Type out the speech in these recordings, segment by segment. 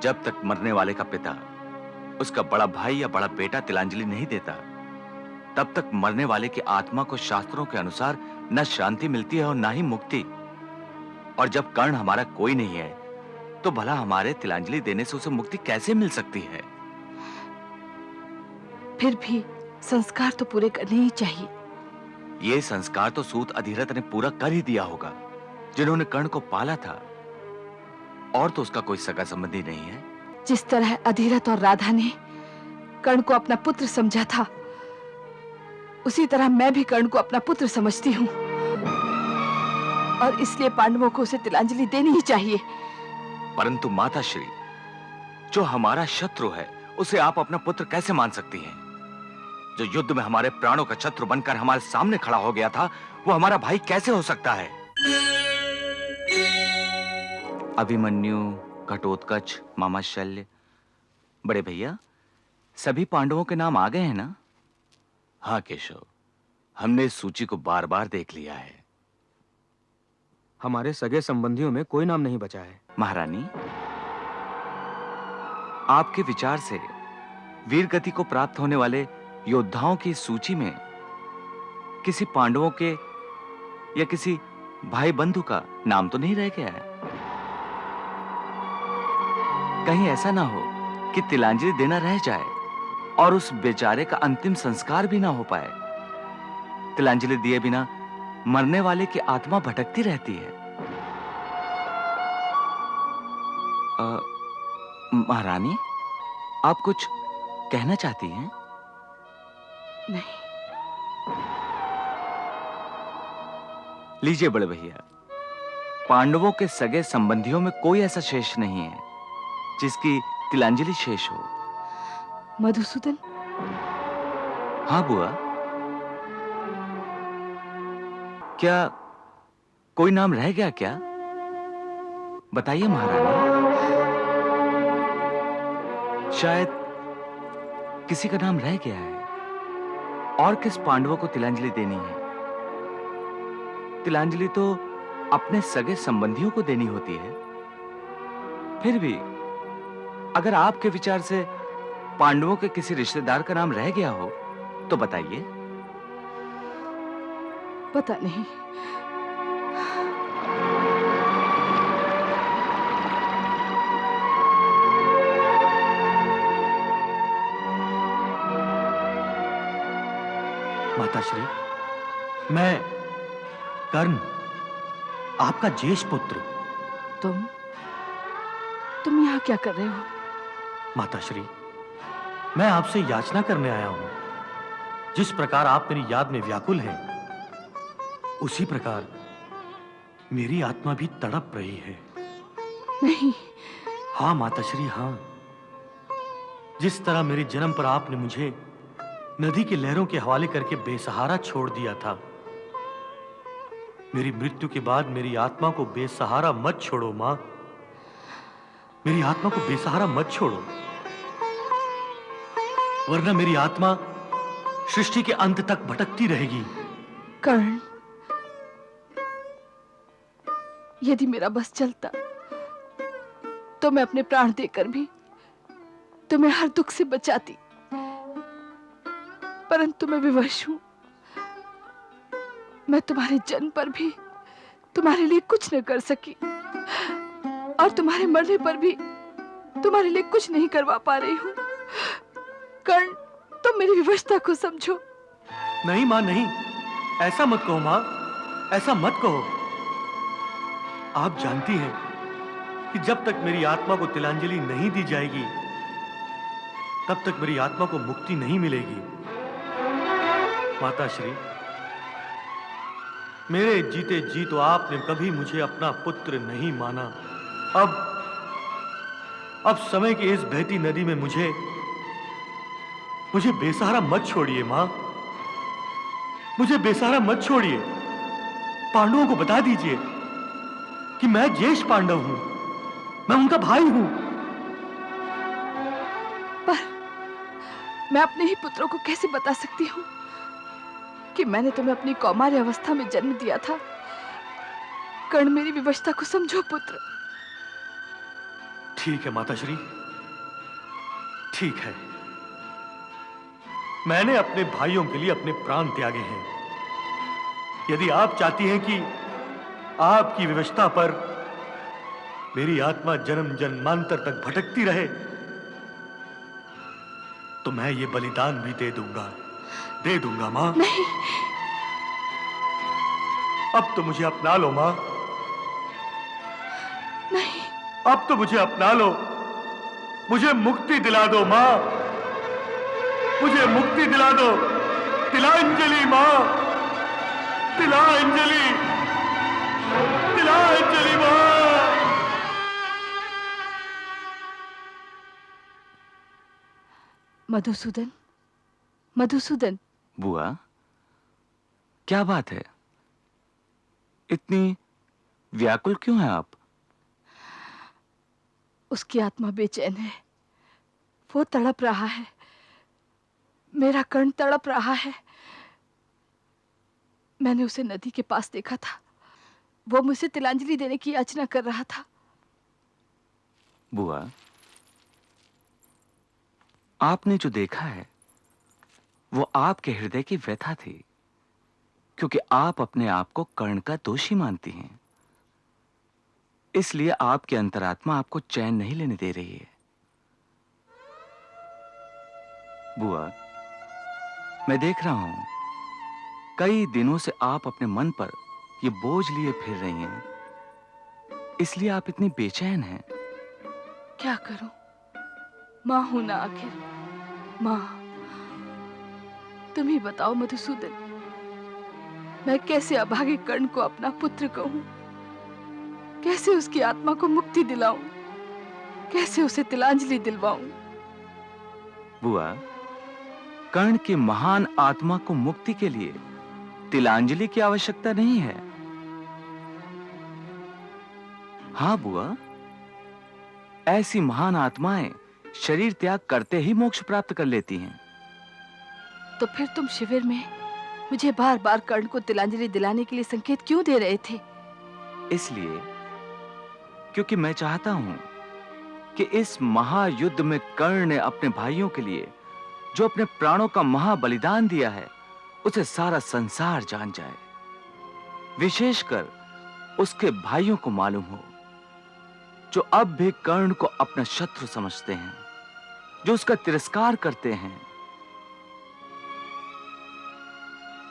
जब तक मरने वाले का पिता उसका बड़ा भाई या बड़ा बेटा तिलांजलि नहीं देता, तब तक मरने वाले की आत्मा को शास्त्रों के अनुसार न शांति मिलती है और न ही मुक्ति। और जब कर्ण हमारा कोई नहीं है, तो भला हमारे तिलांजलि देने से उसे मुक्ति कैसे मिल सकती है? फिर भी संस्कार तो पूरे करने ही चाहिए। ये संस्कार तो सूत अधिरथ ने पूरा कर ही दिया होगा, जिन्होंने कर्ण को पाला था। और तो उसका कोई सगा संबंधी नहीं है। जिस तरह अधिरथ और राधा ने कर्ण को अपना पुत्र समझा था, उसी तरह मैं भी कर्ण को अपना पुत्र समझती हूँ, और इसलिए पांडवों को उसे तिलांजलि देनी ही चाहिए। परंतु माता श्री, जो हमारा शत्रु है उसे आप अपना पुत्र कैसे मान सकती हैं? जो युद्ध में हमारे प्राणों का शत्रु बनकर हमारे सामने खड़ा हो गया था, वो हमारा भाई कैसे हो सकता है? अभिमन्यु, घटोत्कच, मामा शल्य, बड़े भैया, सभी पांडवों के नाम आ गए हैं ना? हाँ केशव, हमने इस सूची को बार बार देख लिया है। हमारे सगे संबंधियों में कोई नाम नहीं बचा है। महारानी, आपके विचार से वीर गति को प्राप्त होने वाले योद्धाओं की सूची में किसी पांडवों के या किसी भाई बंधु का नाम तो नहीं रह गया है? कहीं ऐसा ना हो कि तिलांजलि देना रह जाए और उस बेचारे का अंतिम संस्कार भी ना हो पाए। तिलांजलि दिए बिना मरने वाले की आत्मा भटकती रहती है। महारानी, आप कुछ कहना चाहती हैं? नहीं। लीजिए बड़े भैया, पांडवों के सगे संबंधियों में कोई ऐसा शेष नहीं है जिसकी तिलांजलि शेष हो। मधुसूदन? हाँ बुआ, क्या कोई नाम रह गया क्या? बताइए महारानी। शायद किसी का नाम रह गया है। और किस पांडवों को तिलांजलि देनी है? तिलांजलि तो अपने सगे संबंधियों को देनी होती है। फिर भी अगर आपके विचार से पांडवों के किसी रिश्तेदार का नाम रह गया हो तो बताइए। पता नहीं। माताश्री, मैं कर्ण, आपका ज्येष्ठ पुत्र। तुम यहाँ क्या कर रहे हो? माताश्री, मैं आपसे याचना करने आया हूं। जिस प्रकार आप मेरी याद में व्याकुल हैं, उसी प्रकार मेरी आत्मा भी तड़प रही है। नहीं। हाँ माताश्री, हाँ। जिस तरह मेरे जन्म पर आपने मुझे नदी की लहरों के हवाले करके बेसहारा छोड़ दिया था, मेरी मृत्यु के बाद मेरी आत्मा को बेसहारा मत छोड़ो मां। मेरी आत्मा को बेसहारा मत छोड़ो, वरना मेरी आत्मा सृष्टि के अंत तक भटकती रहेगी। कर्ण, यदि मेरा बस चलता तो मैं अपने प्राण देकर भी तुम्हें हर दुख से बचाती, परंतु मैं विवश हूं। मैं तुम्हारे जन्म पर भी तुम्हारे लिए कुछ न कर सकी, और तुम्हारे मरने पर भी तुम्हारे लिए कुछ नहीं करवा पा रही हूं। कर्ण, तुम मेरी विवशता को समझो। नहीं मां, नहीं, ऐसा मत कहो मां, ऐसा मत कहो। आप जानती हैं कि जब तक मेरी आत्मा को तिलांजलि नहीं दी जाएगी, तब तक मेरी आत्मा को मुक्ति नहीं मिलेगी। माताश्री, मेरे जीते जी तो आपने कभी मुझे अपना पुत्र नहीं माना। अब समय की इस बहती नदी में मुझे बेसहारा मत छोड़िए मां, मुझे बेसहारा मत छोड़िए। पांडवों को बता दीजिए कि मैं ज्येष्ठ पांडव हूं, मैं उनका भाई हूं। पर मैं अपने ही पुत्रों को कैसे बता सकती हूँ कि मैंने तुम्हें अपनी कौमार्य अवस्था में जन्म दिया था? कर्ण, मेरी विवशता को समझो पुत्र। ठीक है माताश्री, ठीक है। मैंने अपने भाइयों के लिए अपने प्राण त्यागे हैं। यदि आप चाहती हैं कि आपकी विवशता पर मेरी आत्मा जन्म जन्मांतर तक भटकती रहे, तो मैं ये बलिदान भी दे दूंगा मां। नहीं। अब तो मुझे अपना लो मां, नहीं। अब तो मुझे अपना लो, मुझे मुक्ति दिला दो मां, मुझे मुक्ति दिला दो। तिलांजलि मां, तिलांजलि, तिलांजलि मां। मधुसूदन, मधुसूदन। बुआ, क्या बात है? इतनी व्याकुल क्यों हैं आप? उसकी आत्मा बेचैन है, वो तड़प रहा है, मेरा कर्ण तड़प रहा है। मैंने उसे नदी के पास देखा था, वो मुझसे तिलांजलि देने की याचना कर रहा था। बुआ, आपने जो देखा है वो आपके हृदय की व्यथा थी, क्योंकि आप अपने आप को कर्ण का दोषी मानती हैं। इसलिए आपकी अंतरात्मा आपको चैन नहीं लेने दे रही है। बुआ, मैं देख रहा हूं कई दिनों से आप अपने मन पर ये बोझ लिए फिर रही हैं, इसलिए आप इतनी बेचैन हैं। क्या करूं, मां हूं ना आखिर। मां, तुम ही बताओ मधुसूदन, मैं कैसे अभागे कर्ण को अपना पुत्र कहूं? कैसे उसकी आत्मा को मुक्ति दिलाऊं? कैसे उसे तिलांजलि दिलवाऊं? बुआ, कर्ण की महान आत्मा को मुक्ति के लिए तिलांजलि की आवश्यकता नहीं है। हां बुआ, ऐसी महान आत्माएं शरीर त्याग करते ही मोक्ष प्राप्त कर लेती हैं। तो फिर तुम शिविर में मुझे बार बार कर्ण को तिलांजलि दिलाने के लिए संकेत क्यों दे रहे थे? इसलिए क्योंकि मैं चाहता हूं कि इस महायुद्ध में कर्ण ने अपने भाइयों के लिए जो अपने प्राणों का महाबलिदान दिया है, उसे सारा संसार जान जाए। विशेषकर उसके भाइयों को मालूम हो, जो अब भी कर्ण को अपना शत्रु समझते हैं, जो उसका तिरस्कार करते हैं।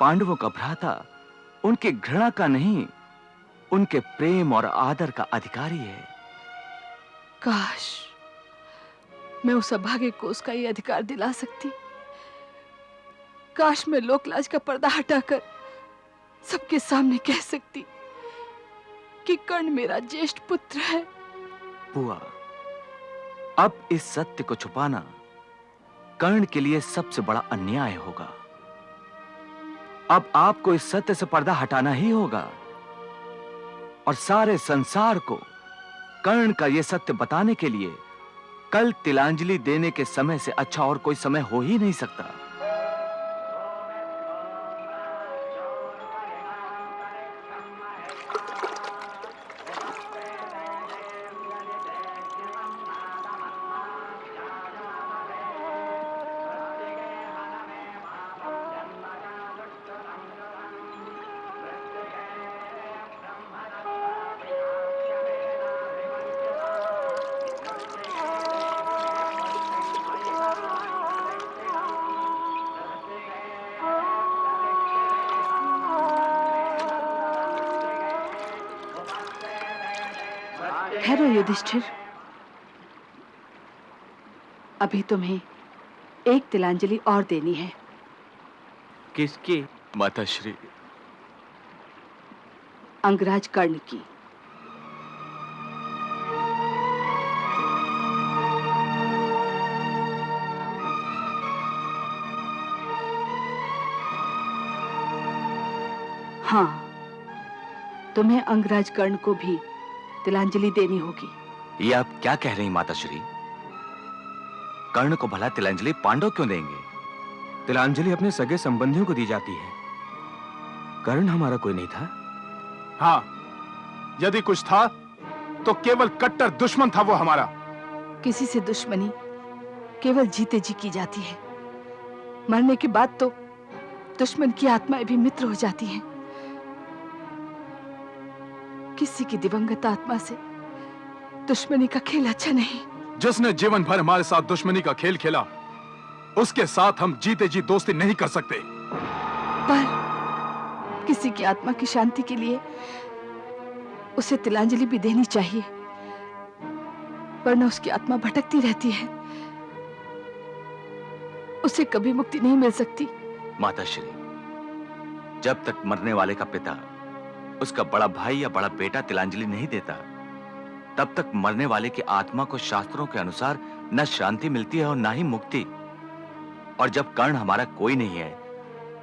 पांडवों का भ्राता उनकी घृणा का नहीं, उनके प्रेम और आदर का अधिकारी है। काश मैं उस अभागे को उसका ये अधिकार दिला सकती। काश मैं लोकलाज का पर्दा हटाकर सबके सामने कह सकती कि कर्ण मेरा ज्येष्ठ पुत्र है। बुआ, अब इस सत्य को छुपाना कर्ण के लिए सबसे बड़ा अन्याय होगा। अब आपको इस सत्य से पर्दा हटाना ही होगा और सारे संसार को कर्ण का यह सत्य बताने के लिए कल तिलांजलि देने के समय से अच्छा और कोई समय हो ही नहीं सकता। ठहरो युधिष्ठिर, अभी तुम्हें एक तिलांजलि और देनी है। किसकी? माताश्री, अंगराज कर्ण की। हाँ, तुम्हें अंगराज कर्ण को भी तिलांजलि देनी होगी। ये आप क्या कह रही माताश्री? कर्ण को भला तिलांजलि पांडव क्यों देंगे? तिलांजलि अपने सगे संबंधियों को दी जाती है। कर्ण हमारा कोई नहीं था। हाँ, यदि कुछ था तो केवल कट्टर दुश्मन था वो हमारा। किसी से दुश्मनी केवल जीते जी की जाती है। मरने के बाद तो दुश्मन की आत्माएं भी मित्र हो जाती हैं। किसी की दिवंगत आत्मा से दुश्मनी का खेल अच्छा नहीं। जिसने जीवन भर हमारे साथ दुश्मनी का खेल खेला, उसके साथ हम जीते जी दोस्ती नहीं कर सकते। पर किसी की आत्मा की शांति के लिए उसे तिलांजलि भी देनी चाहिए, वरना उसकी आत्मा भटकती रहती है, उसे कभी मुक्ति नहीं मिल सकती। माताश्री, जब तक मरने वाले का पिता उसका बड़ा भाई या बड़ा बेटा तिलांजलि नहीं देता, तब तक मरने वाले की आत्मा को शास्त्रों के अनुसार न शांति मिलती है और न ही मुक्ति। और जब कर्ण हमारा कोई नहीं है,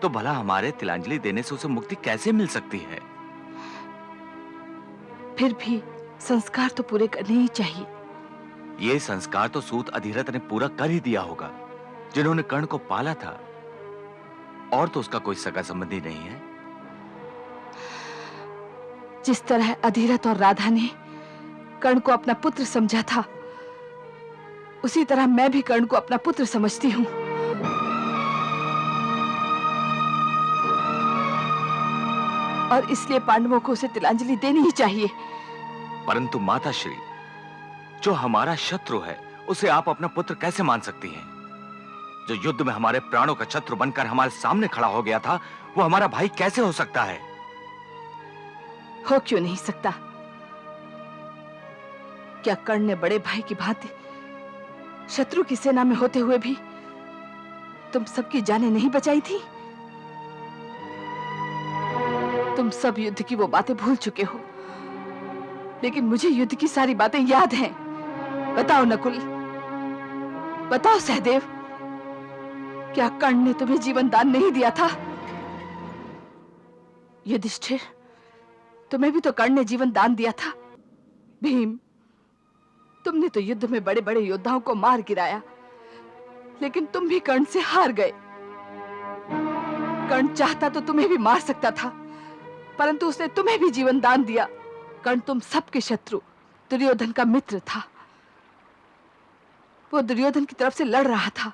तो भला हमारे तिलांजलि देने से उसे मुक्ति कैसे मिल सकती है? फिर भी संस्कार तो पूरे करने ही चाहिए। ये संस्कार तो सूत अधिरथ ने पूरा कर ही दिया होगा, जिन्होंने कर्ण को पाला था। और तो उसका कोई सगा संबंधी नहीं है। जिस तरह अधिरथ और राधा ने कर्ण को अपना पुत्र समझा था, उसी तरह मैं भी कर्ण को अपना पुत्र समझती हूँ। और इसलिए पांडवों को उसे तिलांजलि देनी ही चाहिए। परंतु माताश्री, जो हमारा शत्रु है, उसे आप अपना पुत्र कैसे मान सकती हैं? जो युद्ध में हमारे प्राणों का शत्रु बनकर हमारे सामने खड़ा हो गया था, वो हमारा भाई कैसे हो सकता है? हो क्यों नहीं सकता? क्या कर्ण ने बड़े भाई की भांति शत्रु की सेना में होते हुए भी तुम सबकी जानें नहीं बचाई थी? तुम सब युद्ध की वो बातें भूल चुके हो, लेकिन मुझे युद्ध की सारी बातें याद हैं। बताओ नकुल, बताओ सहदेव, क्या कर्ण ने तुम्हें जीवन दान नहीं दिया था? युधिष्ठिर, तुम्हें भी तो कर्ण ने जीवन दान दिया था। भीम, तुमने तो युद्ध में बड़े बड़े योद्धाओं को मार गिराया, लेकिन तुम भी कर्ण से हार गए। कर्ण चाहता तो तुम्हें भी मार सकता था, परंतु उसने तुम्हें भी जीवन दान दिया। कर्ण तुम सबके शत्रु दुर्योधन का मित्र था। वो दुर्योधन की तरफ से लड़ रहा था,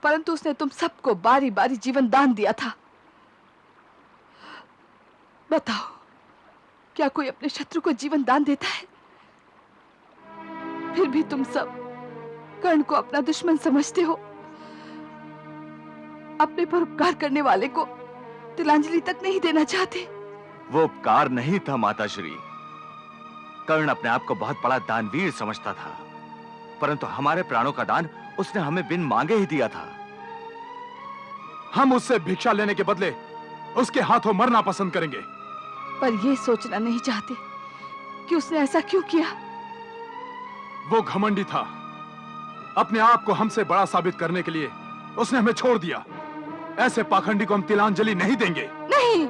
परंतु उसने तुम सबको बारी बारी जीवन दान दिया था। बताओ, क्या कोई अपने शत्रु को जीवन दान देता है? फिर भी तुम सब कर्ण को अपना दुश्मन समझते हो। अपने पर उपकार करने वाले को तिलांजलि तक नहीं देना चाहते। वो उपकार नहीं था माताश्री। कर्ण अपने आप को बहुत बड़ा दानवीर समझता था, परंतु हमारे प्राणों का दान उसने हमें बिन मांगे ही दिया था। हम उससे भिक्षा लेने के बदले उसके हाथों मरना पसंद करेंगे। पर यह सोचना नहीं चाहते कि उसने ऐसा क्यों किया। वो घमंडी था। अपने आप को हमसे बड़ा साबित करने के लिए उसने हमें छोड़ दिया। ऐसे पाखंडी को हम तिलांजलि नहीं देंगे। नहीं,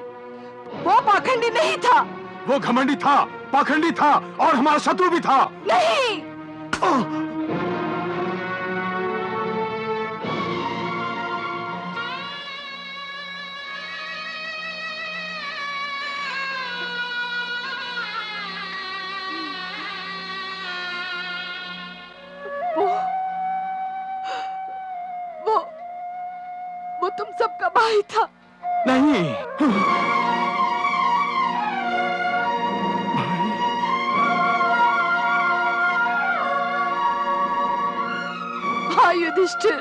वो पाखंडी नहीं था। वो घमंडी था, पाखंडी था और हमारा शत्रु भी था। नहीं। वो तुम सबका भाई था। नहीं। हाँ युधिष्ठिर,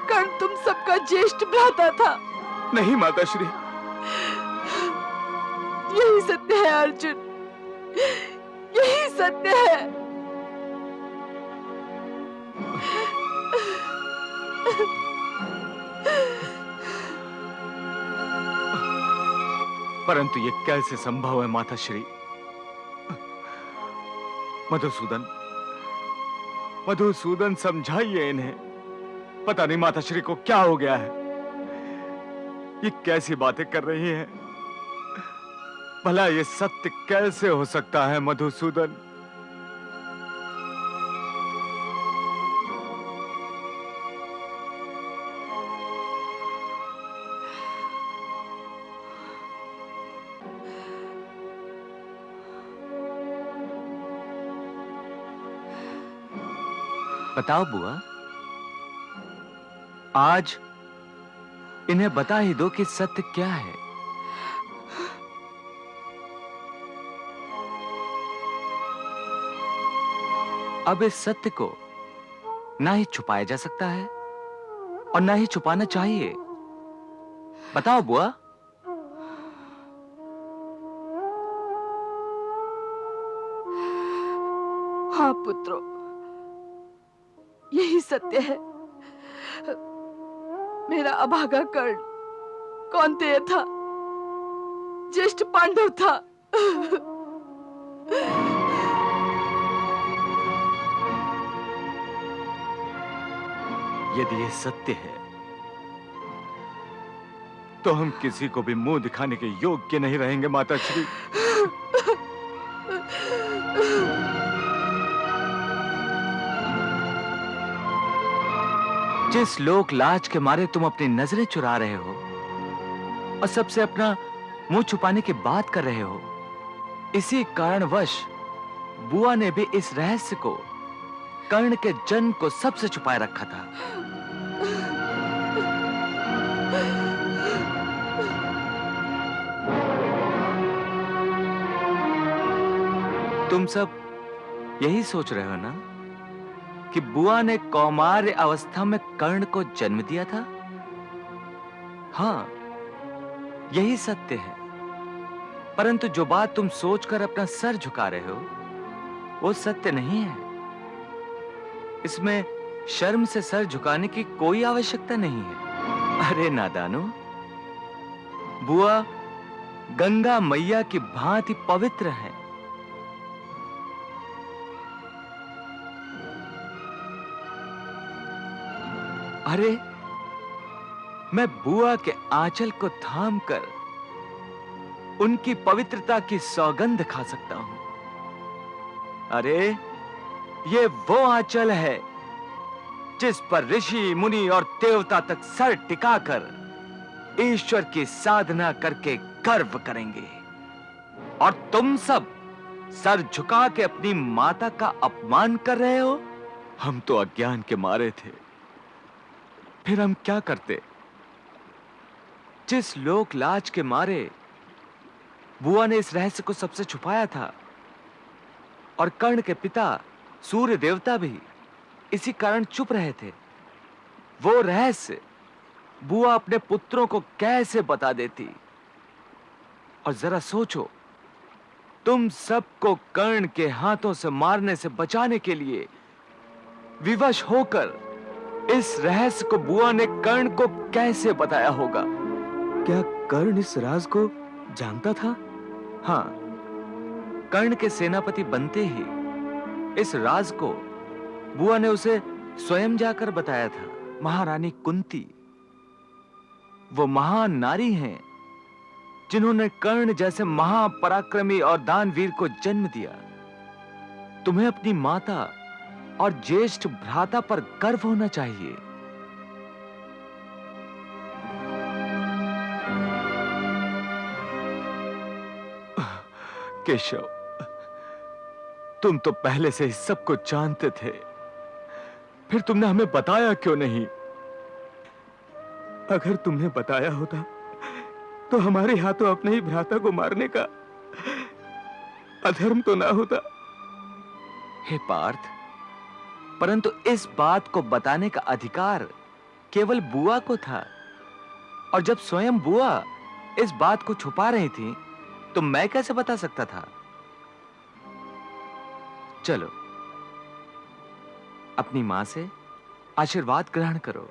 कर्ण तुम सबका ज्येष्ठ भ्राता था। नहीं माताश्री। यही सत्य है अर्जुन, यही सत्य है। परंतु ये कैसे संभव है माताश्री? मधुसूदन, मधुसूदन, समझाइए इन्हें। पता नहीं माताश्री को क्या हो गया है। ये कैसी बातें कर रही हैं? भला ये सत्य कैसे हो सकता है मधुसूदन? बताओ बुआ, आज इन्हें बता ही दो कि सत्य क्या है। अब इस सत्य को ना ही छुपाया जा सकता है और ना ही छुपाना चाहिए। बताओ बुआ। हाँ पुत्रों, यही सत्य है। मेरा अभागा कर्ण कौन्तेय था, ज्येष्ठ पांडव था। यदि ये सत्य है तो हम किसी को भी मुंह दिखाने के योग्य नहीं रहेंगे माताश्री। जिस लोक लाज के मारे तुम अपनी नजरें चुरा रहे हो और सबसे अपना मुंह छुपाने की बात कर रहे हो, इसी कारणवश बुआ ने भी इस रहस्य को, कर्ण के जन्म को, सबसे छुपाए रखा था। तुम सब यही सोच रहे हो ना कि बुआ ने कौमार्य अवस्था में कर्ण को जन्म दिया था? हाँ, यही सत्य है। परंतु जो बात तुम सोचकर अपना सर झुका रहे हो, वो सत्य नहीं है। इसमें शर्म से सर झुकाने की कोई आवश्यकता नहीं है। अरे नादानो, बुआ गंगा मैया की भांति पवित्र है। अरे, मैं बुआ के आंचल को थामकर उनकी पवित्रता की सौगंध खा सकता हूं। अरे, ये वो आंचल है जिस पर ऋषि, मुनि और देवता तक सर टिकाकर ईश्वर की साधना करके गर्व करेंगे। और तुम सब सर झुका के अपनी माता का अपमान कर रहे हो। हम तो अज्ञान के मारे थे, फिर हम क्या करते? जिस लोक लाज के मारे बुआ ने इस रहस्य को सबसे छुपाया था, और कर्ण के पिता सूर्य देवता भी इसी कारण चुप रहे थे, वो रहस्य बुआ अपने पुत्रों को कैसे बता देती? और जरा सोचो, तुम सबको कर्ण के हाथों से मारने से बचाने के लिए विवश होकर इस रहस्य को बुआ ने कर्ण को कैसे बताया होगा? क्या कर्ण इस राज को जानता था? हाँ, कर्ण के सेनापति बनते ही इस राज को बुआ ने उसे स्वयं जाकर बताया था। महारानी कुंती, वो महान नारी हैं जिन्होंने कर्ण जैसे महापराक्रमी और दानवीर को जन्म दिया। तुम्हें अपनी माता और ज्येष्ठ भ्राता पर गर्व होना चाहिए। केशव, तुम तो पहले से ही सब कुछ जानते थे, फिर तुमने हमें बताया क्यों नहीं? अगर तुमने बताया होता तो हमारे हाथों अपने ही भ्राता को मारने का अधर्म तो ना होता। हे पार्थ, परंतु इस बात को बताने का अधिकार केवल बुआ को था, और जब स्वयं बुआ इस बात को छुपा रही थी तो मैं कैसे बता सकता था? चलो, अपनी मां से आशीर्वाद ग्रहण करो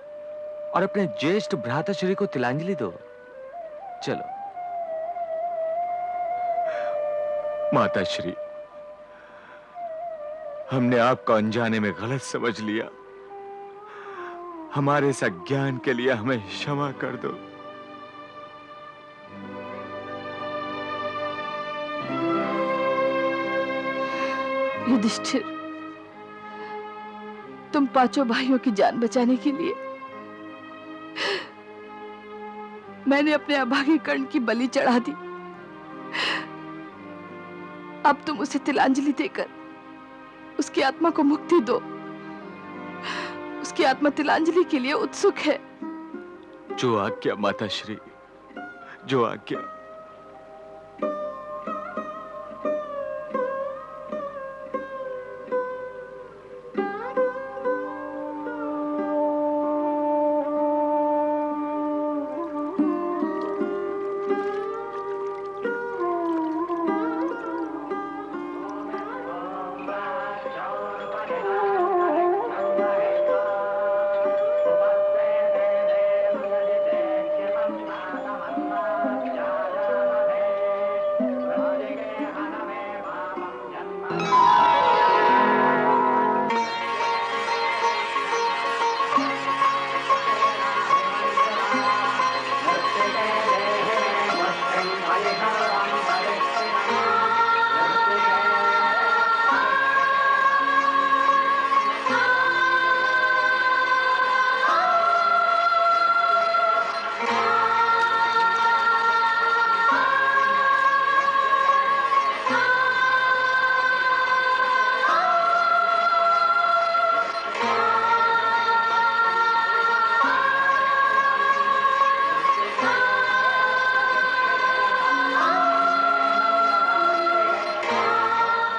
और अपने ज्येष्ठ भ्राताश्री को तिलांजलि दो। चलो। माताश्री, हमने आपको अनजाने में गलत समझ लिया। हमारे इस अज्ञान के लिए हमें क्षमा कर दो। युधिष्ठिर, तुम पांचों भाइयों की जान बचाने के लिए मैंने अपने अभागे कर्ण की बलि चढ़ा दी। अब तुम उसे तिलांजलि देकर उसकी आत्मा को मुक्ति दो। उसकी आत्मा तिलांजलि के लिए उत्सुक है। जो आज्ञा माता श्री, जो आज्ञा।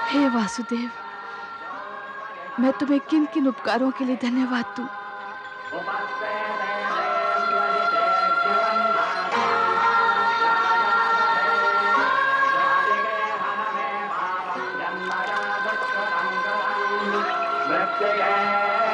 हे वासुदेव, मैं तुम्हें किन किन उपकारों के लिए धन्यवाद दूं। Let's